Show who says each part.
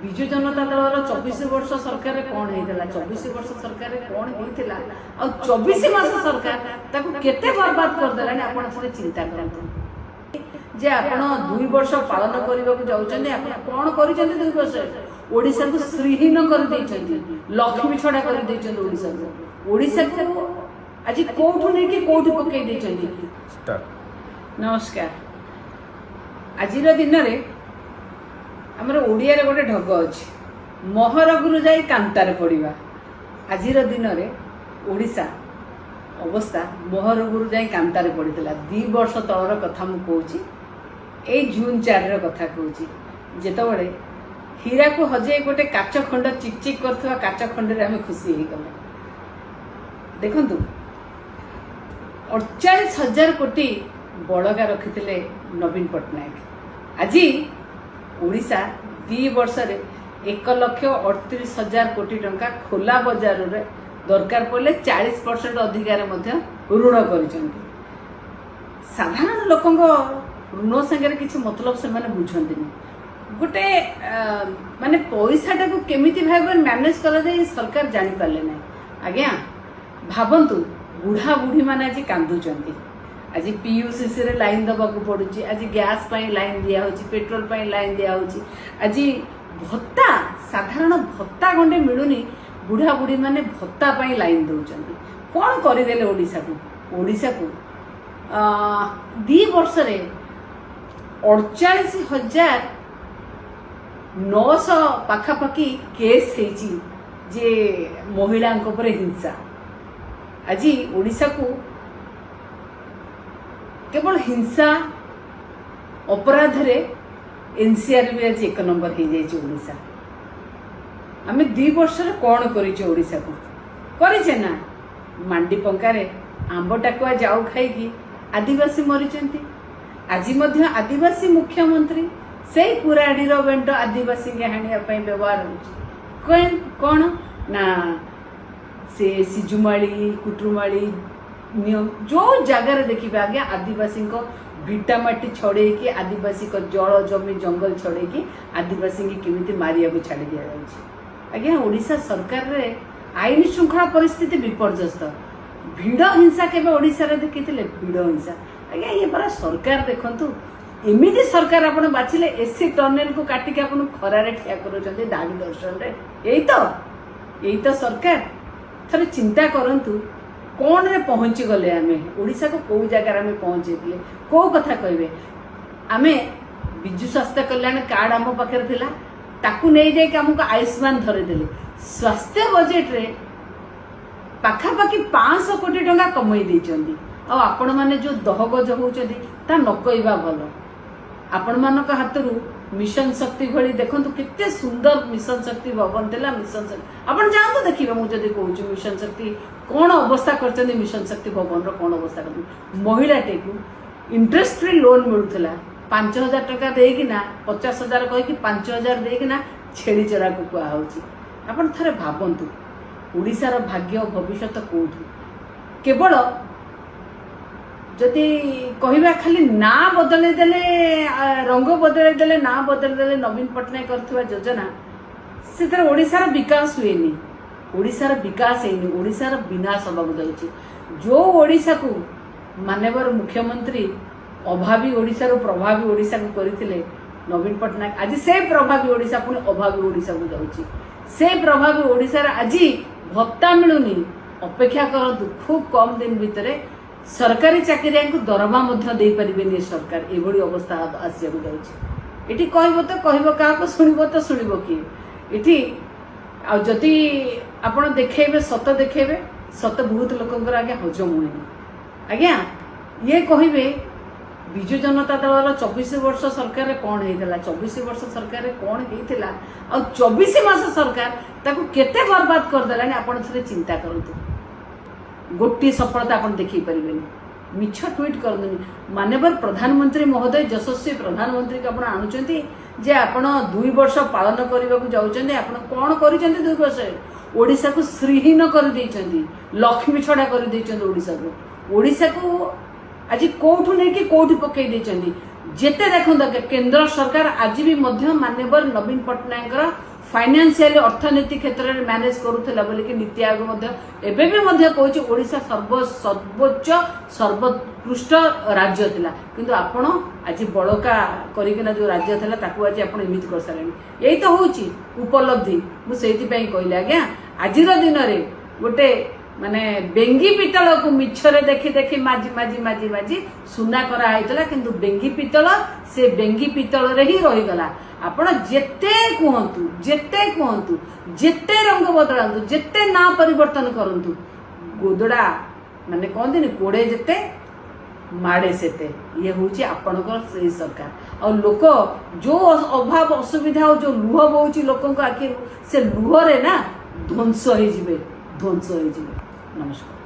Speaker 1: विजु जनता दल 24 वर्ष सरकार कौन होता 24 वर्ष सरकार कौन होता आ 24 मास सरकार ताकू केते बर्बाद करदेला आपण थोड़े चिंता करते जे आपण 2 वर्ष पालन करने को जाउछन आपण कौन करिसेंती 2 वर्ष ओडिसा को श्रीहीन कर देइछंती लक्ष्मी छड़ा कर देइछंती ओडिसा को आज कोठु नै कि कोठु पकई देइछंती। नमस्कार। आजिर दिन रे आमर ओडिया रे गोटे ढग अछि मोहर गुरु जाई कांतार पड़िबा। आजिर दिन रे ओडिसा अवस्था मोहर गुरु जाई कांतार पड़ितला 2 वर्ष तळर कथा मु कहूची ए जून 4 र कथा कहूची जेतबळे हीरा को हजे गोटे काच खंड चिकचिक करथवा काच खंड रे हम खुशी हे गले। देखंतु 48,000 कोटी बड़गा रखिथिले नवीन पटनायक। आज ओडिशा 2 वर्ष रे 1,38,000 कोटी टंका खोला बाजार रे दरकार पड़े 40% अधिकार मध्य ऋण करिसेंती। साधारण लोकंग ऋण संगे किसी मतलब से माने बुझंती नहीं गोटे माने पैसाटा को केमिति भाबे मैनेज करा जाय सरकार जानि पाले नै। आज्ञा भाबंतु बुढ़ा बुढ़ी माने आज कांदुचंती। आज पीयूसीसी रे लाइन दबा को पड़ुची आज गैस पाई लाइन दिया होची पेट्रोल पाई लाइन दिया होची आज भत्ता साधारण भत्ता गंडे मिलुनी बुढ़ा बुढ़ी माने भत्ता पाई लाइन दउचंती। कोन करि देले ओडिसा को 2 वर्ष रे 48,900 पाखापाखि केस हेची जे महिला ऊपर हिंसा। आज ओडिसा को केवल हिंसा अपराध रे एनसीआर भी आज 1 नंबर हो जाए ओडिसा। आम 2 वर्ष कौन कर ओडिसा को करे ना मांडी पंकारे आंब टाकुआ जाऊ खाई आदिवासी मरीचंती। आज मध्य आदिवासी मुख्यमंत्री से पुराड़ी बेंट आदिवासी के हाणिया व्यवहार हो कौन ना से सिजुमाड़ी कुटुमाड़ी जो जगार देखिए आज्ञा आदिवासी को भिटामाटी छड़े कि आदिवासी को जल जमी जंगल छड़े कि आदिवासी की केमिति मारिया को छाड़ी दिया आज्ञा। ओडिशा सरकार रे आईन श्रृंखला परिस्थिति विपर्यस्त भिड़ हिंसा केबे ओडिशा रे देखिथिले भिड़ हिंसा आज्ञा ये बड़ा सरकार देखंतु एमिति सरकार आपण बाछिले एसी टनेल को काटिके आपण खरा रे ठिया करूचंती दाड़ी दर्शन रे यही तो सरकार थरे चिंता करंतु कौन रे पहुंची गले आमे ओडिसा को को जगह आमे पहुंचेतिले को कथा कहबे आमे बिजु स्वास्थ्य कल्याण कार्ड आम पाखे थिला ताकू नै जाय कि हमको आयुष्मान धरे देले स्वास्थ्य बजेट रे पाखापाखि 500 कोटी टंका कमई देचंदी। आ आपण माने जो दहगज होउचंदी ता न कहबा भलो। आपण मानक हातरू मिशन शक्ति भली देखंतु कितने सुंदर मिशन शक्ति भवन थिला। मिशन शक्ति आपण जानतो देखिबा मु जदी कहूची मिशन शक्ति कौन अवस्था करचंदी मिशन शक्ति भवन रो कौन अवस्था कर महिला टेकू इंटरेस्ट फ्री लोन मिलुथला 5,000 टका देकिना 50,000 कहि कि 5,000 देकिना छेड़ी चरा को कुआ होची। आपण थरे भाबंतु ओडिसा रो भाग्य भविष्यत कोठु केवल जदि कहबा खाली ना बदले देले रंग बदले देले ना बदले देले नवीन पटनायक करथुवा योजना से ओडिसा रो विकास हुएनी ओडिसा रो विकास हेनी ओडिसा रो विनाश होबाक जाउची। जो ओडिसा को माननीय मुख्यमंत्री अभावी ओडिसा रो प्रभावी ओडिसा को करथिले नवीन पटनायक आज से प्रभावी ओडिसा पुनी अभावी ओडिसा को जाउची। से प्रभावी ओडिसा रे आज भत्ता मिलुनी अपेक्षा करंतु खूब कम दिन भितरे सरकारी चाकरिया को दरमा मध्य दे परिबेनी सरकार एभली अवस्था आसिया को जाउची। एठी कहबो तो कहबो का को सुनिबो तो सुनिबो कि एठी आ जति आपण देखेबे सत बहुत लोकंकर आगे हजम हुएनी। आज्ञा ये कहबे विजु जनता दल 24 वर्ष सरकार कौन होता 24 वर्ष सरकार कौन होता आ 24 मास सरकार ताकू केते बर्बाद करदेला आपण थरे चिंता करंतु। गोटी सफलता आपण देखि परिबेनी मिछ ट्वीट करदनी माननीय प्रधानमंत्री महोदय यशस्वी प्रधानमंत्री को आपण आणुचंती जे आपण 2 वर्ष पालन करबा को जाउचंती आपण कोन करिसंती 2 वर्ष ओडिसा को श्रीहीन कर देइचंती लक्ष्मी छड़ा कर देइचंती ओडिसा को आज कोठु नै कि कोठु पकई देइचंती जेते देखंदा केंद्र सरकार आज भी मध्य माननीय नवीन पटनायक फाइनेंशियल अर्थनीति क्षेत्र में मैनेज करूला बोलिकी नीति आयोग कहूँ ओडिशा सर्वोच्च सर्वोत्कृष्ट राज्य थिला किंतु आपण आज बड़का करिकिना जो राज्य थिला ताकू आज आपण इमित कर सारे यही तो होची उपलब्धि मुझे कहली आज्ञा आज दिन में गोटे माने बेंगी पितल को मिछरे देखी देखी माजी माजी माजी माजी सुना कराइला किंतु बेंगी पितल से बेंगी पितल रे ही रही गला आपण जेते कहतु जेते रंग बदलांतु जेते ना परिवर्तन करंतु गोदड़ा माने कहते नहीं कोड़े जेते माड़े सेते ये हूँ आपणकर से सरकार और लोक जो अभाव असुविधा और जो लुह बोची लोक आखिर से लुहरे ना ध्वंस हो नमस्कार।